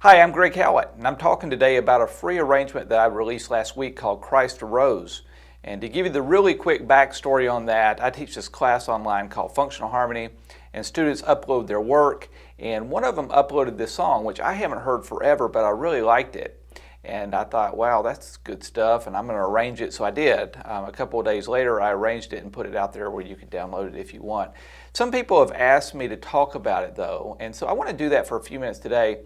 Hi, I'm Greg Howlett, and I'm talking today about a free arrangement that I released last week called Christ Arose. And to give you the really quick backstory on that, I teach this class online called Functional Harmony, and students upload their work, and one of them uploaded this song, which I haven't heard forever, but I really liked it. And I thought, wow, that's good stuff, and I'm going to arrange it, so I did. A couple of days later, I arranged it and put it out there where you can download it if you want. Some people have asked me to talk about it, though, and so I want to do that for a few minutes today.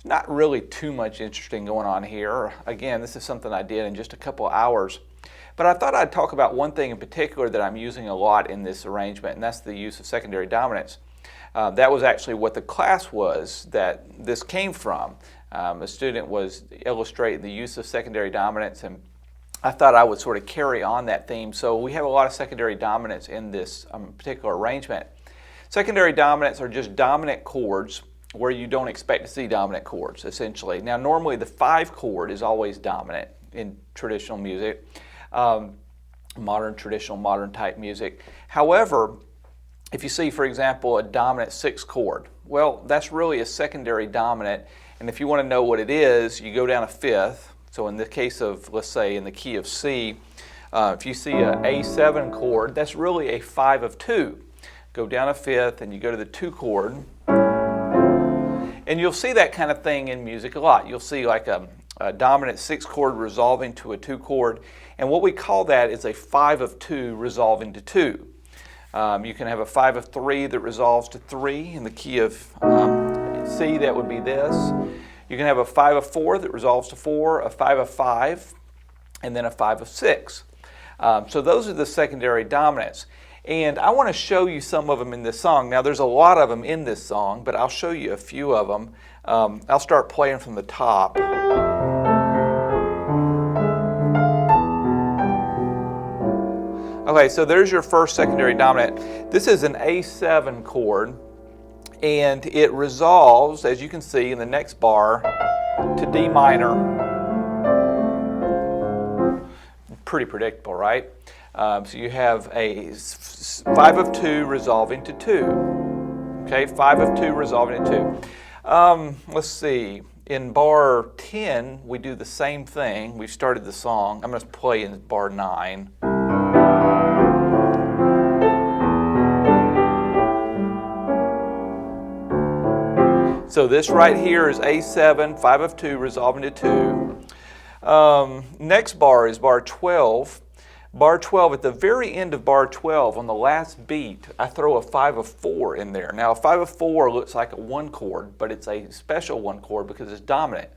Not really too much interesting going on here. Again, this is something I did in just a couple of hours. But I thought I'd talk about one thing in particular that I'm using a lot in this arrangement, and that's the use of secondary dominants. That was actually what the class was that this came from. A student was illustrating the use of secondary dominants, and I thought I would sort of carry on that theme. So we have a lot of secondary dominants in this particular arrangement. Secondary dominants are just dominant chords where you don't expect to see dominant chords, essentially. Now, normally the 5 chord is always dominant in traditional music, modern type music. However, if you see, for example, a dominant 6 chord, well, that's really a secondary dominant, and if you want to know what it is, you go down a 5th. So in the case of, let's say, in the key of C, if you see an A7 chord, that's really a 5 of 2. Go down a 5th and you go to the 2 chord, and you'll see that kind of thing in music a lot. You'll see like a dominant 6 chord resolving to a 2 chord, and what we call that is a 5 of 2 resolving to 2. You can have a 5 of 3 that resolves to 3 in the key of C, that would be this. You can have a 5 of 4 that resolves to 4, a 5 of 5, and then a 5 of 6. So those are the secondary dominants. And I want to show you some of them in this song. Now, there's a lot of them in this song, but I'll show you a few of them. I'll start playing from the top. Okay, so there's your first secondary dominant. This is an A7 chord, and it resolves, as you can see in the next bar, to D minor. Pretty predictable, right? So you have a 5 of 2 resolving to 2. Okay, 5 of 2 resolving to 2. Let's see. In bar 10, we do the same thing. We've started the song. I'm going to play in bar 9. So this right here is A7, 5 of 2 resolving to 2. Next bar is bar 12. Bar 12, at the very end of bar 12, on the last beat, I throw a 5 of 4 in there. Now, a 5 of 4 looks like a 1 chord, but it's a special 1 chord because it's dominant.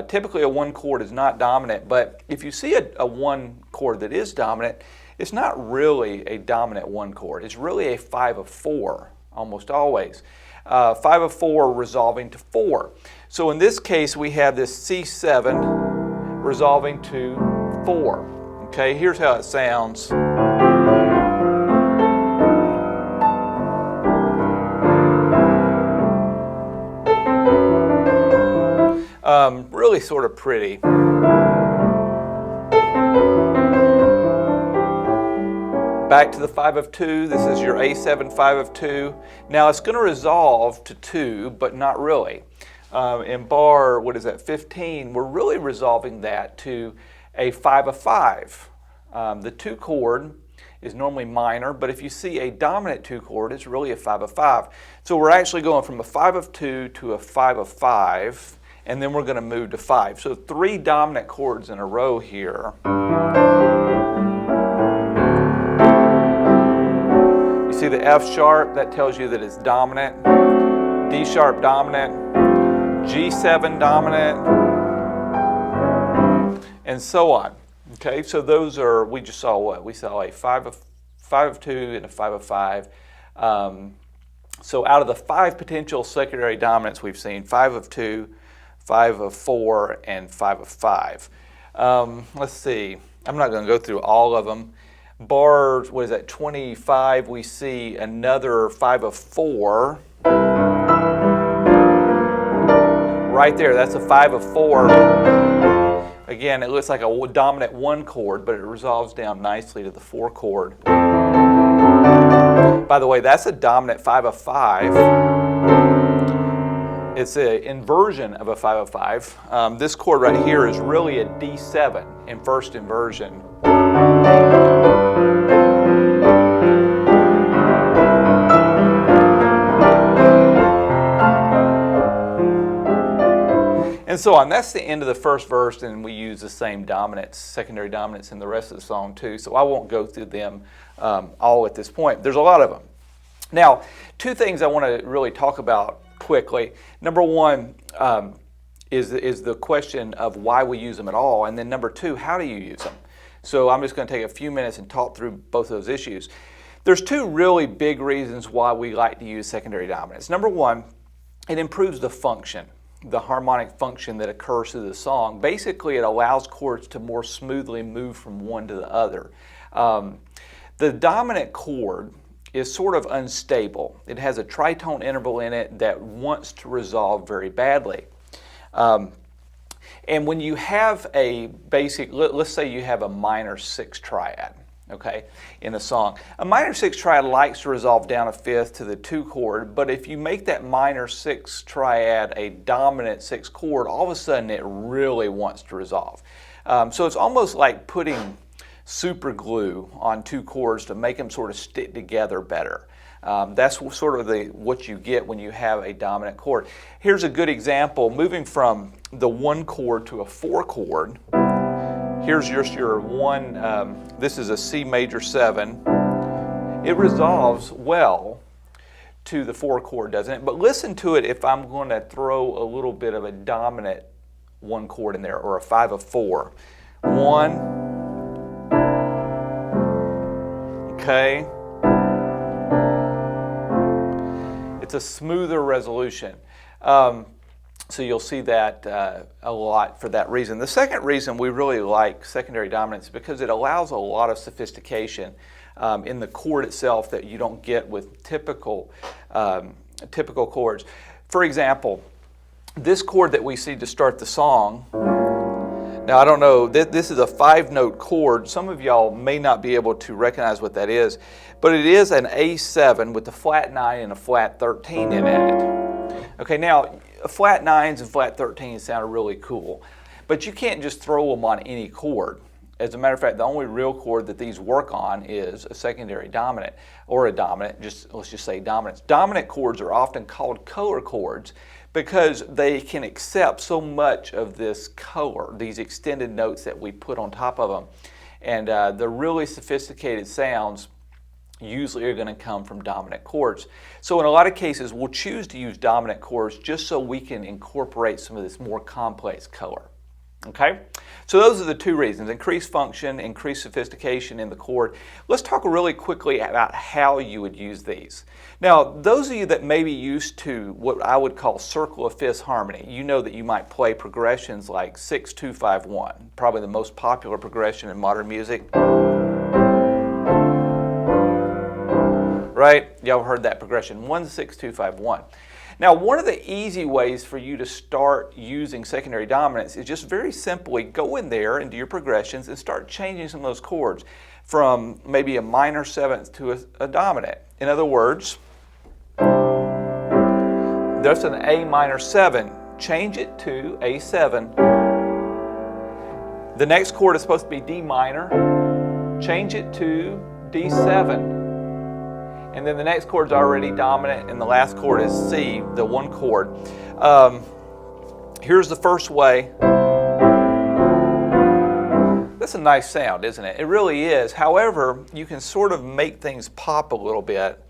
Typically, a 1 chord is not dominant, but if you see a 1 chord that is dominant, it's not really a dominant 1 chord. It's really a 5 of 4, almost always. 5 of 4 resolving to 4. So in this case, we have this C7 resolving to 4. Okay, here's how it sounds. Really sort of pretty. Back to the 5 of 2. This is your A7 5 of 2. Now it's going to resolve to 2, but not really. In bar, 15, we're really resolving that to a 5 of 5. The 2 chord is normally minor, but if you see a dominant 2 chord, it's really a 5 of 5. So we're actually going from a 5 of 2 to a 5 of 5, and then we're going to move to 5. So 3 dominant chords in a row here. You see the F sharp, that tells you that it's dominant. D sharp dominant, G7 dominant, and so on. Okay, so those are, we just saw what? We saw a 5 of 2 and a 5 of 5. So out of the 5 potential secondary dominants we've seen, 5 of 2, 5 of 4, and 5 of 5. Let's see, I'm not going to go through all of them. Bar, 25, we see another 5 of 4. Right there, that's a 5 of 4. Again, it looks like a dominant 1 chord, but it resolves down nicely to the 4 chord. By the way, that's a dominant 5 of 5. It's an inversion of a 505. This chord right here is really a D7 in first inversion. And so on. That's the end of the first verse, and we use the same dominants, secondary dominants in the rest of the song too, so I won't go through them all at this point. There's a lot of them. Now, two things I want to really talk about quickly. Number one is the question of why we use them at all, and then number two, how do you use them? So I'm just going to take a few minutes and talk through both of those issues. There's two really big reasons why we like to use secondary dominants. Number one, it improves the function, the harmonic function that occurs through the song. Basically, it allows chords to more smoothly move from one to the other. The dominant chord is sort of unstable. It has a tritone interval in it that wants to resolve very badly. And when you have a basic, let's say you have a minor 6 triad, okay, in a song. A minor 6 triad likes to resolve down a fifth to the 2 chord, but if you make that minor 6 triad a dominant 6 chord, all of a sudden it really wants to resolve. So it's almost like putting super glue on 2 chords to make them sort of stick together better. That's sort of what you get when you have a dominant chord. Here's a good example, moving from the 1 chord to a 4 chord. Here's just your one, this is a C major 7. It resolves well to the 4 chord, doesn't it? But listen to it if I'm going to throw a little bit of a dominant 1 chord in there, or a 5 of 4. 1, okay. It's a smoother resolution. So you'll see that a lot for that reason. The second reason we really like secondary dominants is because it allows a lot of sophistication in the chord itself that you don't get with typical chords. For example, this chord that we see to start the song, now I don't know, this is a 5-note chord. Some of y'all may not be able to recognize what that is, but it is an A7 with a flat 9 and a flat 13 in it. Okay, now flat 9s and flat 13s sound really cool, but you can't just throw them on any chord. As a matter of fact, the only real chord that these work on is a secondary dominant, or a dominant, let's just say dominants. Dominant chords are often called color chords because they can accept so much of this color, these extended notes that we put on top of them. And the really sophisticated sounds usually are going to come from dominant chords. So in a lot of cases, we'll choose to use dominant chords just so we can incorporate some of this more complex color. Okay? So those are the two reasons: increased function, increased sophistication in the chord. Let's talk really quickly about how you would use these. Now, those of you that may be used to what I would call circle of fifths harmony, you know that you might play progressions like 6, 2, 5, 1, probably the most popular progression in modern music. Right? Y'all heard that progression, 1, 6, 2, 5, 1. Now, one of the easy ways for you to start using secondary dominants is just very simply go in there and do your progressions and start changing some of those chords from maybe a minor 7th to a dominant. In other words, there's an A minor 7. Change it to A7. The next chord is supposed to be D minor. Change it to D7. And then the next chord's already dominant, and the last chord is C, the 1 chord. Here's the first way. That's a nice sound, isn't it? It really is. However, you can sort of make things pop a little bit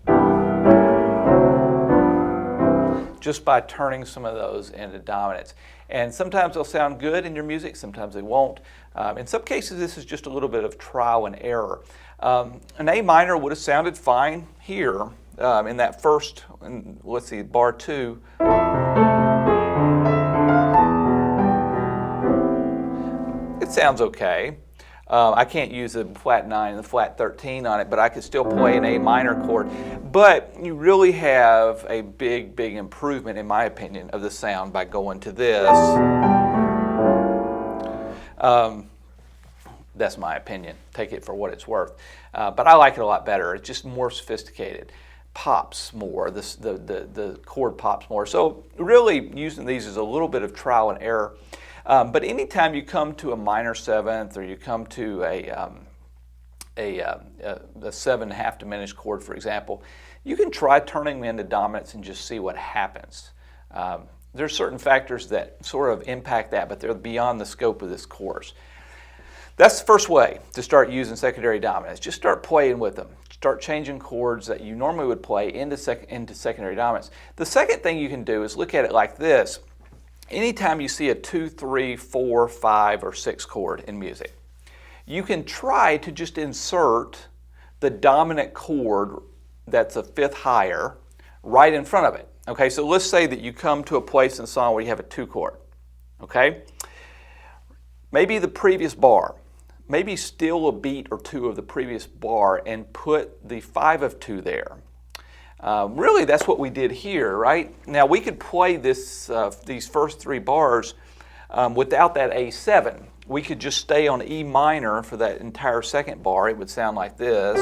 just by turning some of those into dominants. And sometimes they'll sound good in your music, sometimes they won't. In some cases, this is just a little bit of trial and error. An A minor would have sounded fine here in that first, let's see, bar 2. It sounds okay. I can't use the flat 9 and the flat 13 on it, but I could still play an A minor chord. But you really have a big improvement, in my opinion, of the sound by going to this. That's my opinion. Take it for what it's worth. But I like it a lot better. It's just more sophisticated. pops more, the chord pops more. So really using these is a little bit of trial and error. But anytime you come to a minor seventh or you come to a 7.5 diminished chord, for example, you can try turning them into dominants and just see what happens. There's certain factors that sort of impact that, but they're beyond the scope of this course. That's the first way to start using secondary dominants. Just start playing with them. Start changing chords that you normally would play into secondary dominants. The second thing you can do is look at it like this. Anytime you see a 2, 3, 4, 5, or 6 chord in music, you can try to just insert the dominant chord that's a fifth higher right in front of it. Okay, so let's say that you come to a place in the song where you have a 2 chord. Okay, maybe the previous bar, maybe steal a beat or two of the previous bar and put the 5 of 2 there. Really, that's what we did here, right? Now we could play this, these first 3 bars without that A7. We could just stay on E minor for that entire second bar. It would sound like this.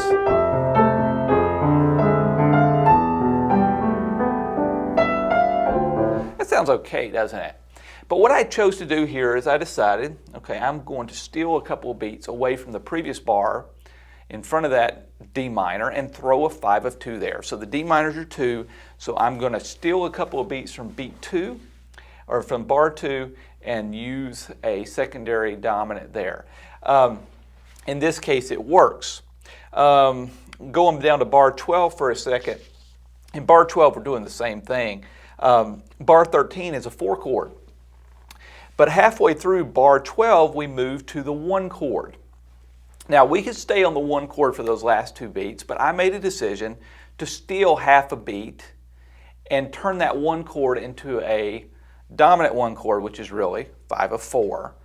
That sounds okay, doesn't it? But what I chose to do here is I decided, okay, I'm going to steal a couple of beats away from the previous bar in front of that D minor and throw a 5 of 2 there. So the D minors are 2, so I'm going to steal a couple of beats from beat 2 or from bar 2 and use a secondary dominant there. In this case, it works. Going down to bar 12 for a second. In bar 12, we're doing the same thing. Bar 13 is a 4 chord. But halfway through bar 12, we move to the 1 chord. Now, we could stay on the 1 chord for those last 2 beats, but I made a decision to steal half a beat and turn that 1 chord into a dominant 1 chord, which is really 5 of 4.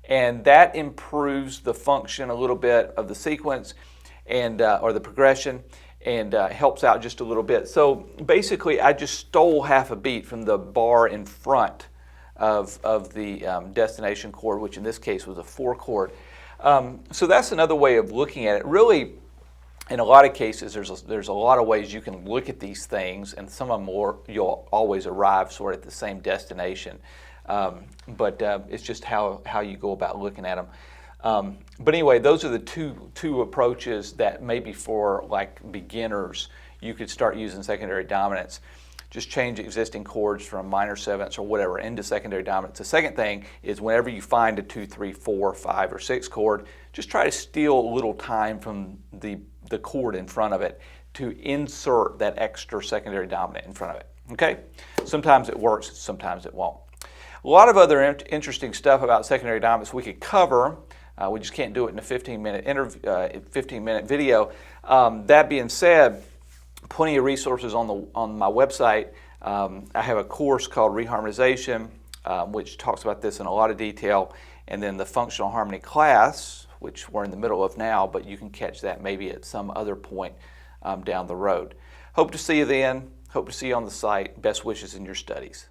And that improves the function a little bit of the sequence and or the progression, and helps out just a little bit. So basically, I just stole half a beat from the bar in front of the destination chord, which in this case was a 4 chord. So that's another way of looking at it. Really, in a lot of cases, there's a lot of ways you can look at these things, and some of them you'll always arrive sort of at the same destination. But it's just how you go about looking at them. But anyway, those are the two approaches that maybe for like beginners you could start using secondary dominants. Just change existing chords from minor sevenths or whatever into secondary dominants. The second thing is whenever you find a 2, 3, 4, 5, or 6 chord, just try to steal a little time from the chord in front of it to insert that extra secondary dominant in front of it. Okay? Sometimes it works, sometimes it won't. A lot of other interesting stuff about secondary dominants we could cover. We just can't do it in a 15-minute video. That being said, plenty of resources on my website. I have a course called Reharmonization, which talks about this in a lot of detail, and then the functional harmony class, which we're in the middle of now, but you can catch that maybe at some other point down the road. Hope to see you then. Hope to see you on the site. Best wishes in your studies.